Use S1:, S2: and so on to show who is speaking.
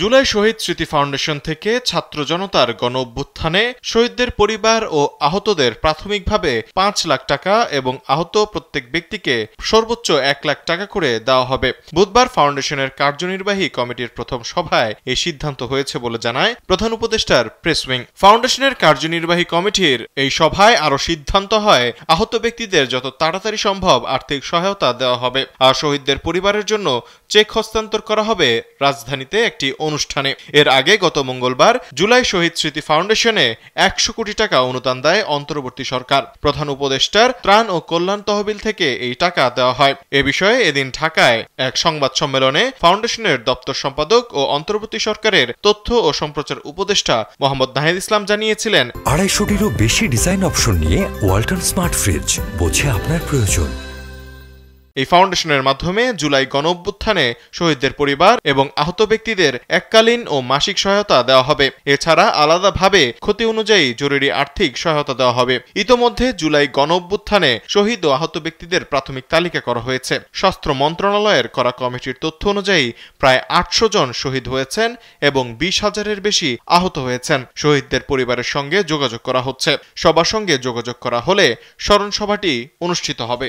S1: জুলাই শহীদ স্মৃতি ফাউন্ডেশন থেকে ছাত্র জনতার গণ অভ্যুত্থানে শহীদদের পরিবার ও আহতদের প্রাথমিকভাবে ৫ লাখ টাকা এবং আহত প্রত্যেক ব্যক্তিকে সর্বোচ্চ ১ লাখ টাকা করে দেওয়া হবে। বুধবার ফাউন্ডেশনের কার্যনির্বাহী কমিটির প্রথম সভায় এই সিদ্ধান্ত হয়েছে বলে জানায় প্রধান উপদেষ্টার প্রেস উইং। ফাউন্ডেশনের কার্যনির্বাহী কমিটির এই সভায় আরও সিদ্ধান্ত হয় আহত ব্যক্তিদের যত তাড়াতাড়ি সম্ভব আর্থিক সহায়তা দেওয়া হবে আর শহীদদের পরিবারের জন্য চেক হস্তান্তর করা হবে রাজধানীতে একটি অনুষ্ঠানে। এর আগে গত মঙ্গলবার জুলাই শহীদ স্মৃতি ফাউন্ডেশনে ১০০ কোটি টাকা অনুদান দেয় অন্তর্বর্তী সরকার। প্রধান উপদেষ্টার ত্রাণ ও কল্যাণ তহবিল থেকে এই টাকা দেওয়া হয়। এ বিষয়ে এদিন ঢাকায় এক সংবাদ সম্মেলনে ফাউন্ডেশনের দপ্তর সম্পাদক ও অন্তর্বর্তী সরকারের তথ্য ও সম্প্রচার উপদেষ্টা মোহাম্মদ নাহিদ ইসলাম জানিয়েছিলেন,
S2: ২৫০টিরও বেশি ডিজাইন অপশন নিয়ে ওয়ালটন স্মার্ট ফ্রিজ, বোঝে আপনার প্রয়োজন।
S1: এই ফাউন্ডেশনের মাধ্যমে জুলাই গণ অভ্যুত্থানে শহীদদের পরিবার এবং আহত ব্যক্তিদের এককালীন ও মাসিক সহায়তা দেওয়া হবে। এছাড়া আলাদাভাবে ক্ষতি অনুযায়ী জরুরি আর্থিক সহায়তা দেওয়া হবে। ইতোমধ্যে জুলাই গণ অভ্যুত্থানে শহীদ ও আহত ব্যক্তিদের প্রাথমিক তালিকা করা হয়েছে। স্বাস্থ্য মন্ত্রণালয়ের করা কমিটির তথ্য অনুযায়ী প্রায় ৮০০ জন শহীদ হয়েছেন এবং ২০,০০০-এর বেশি আহত হয়েছেন। শহীদদের পরিবারের সঙ্গে যোগাযোগ করা হচ্ছে। সবার সঙ্গে যোগাযোগ করা হলে স্মরণ সভাটি অনুষ্ঠিত হবে।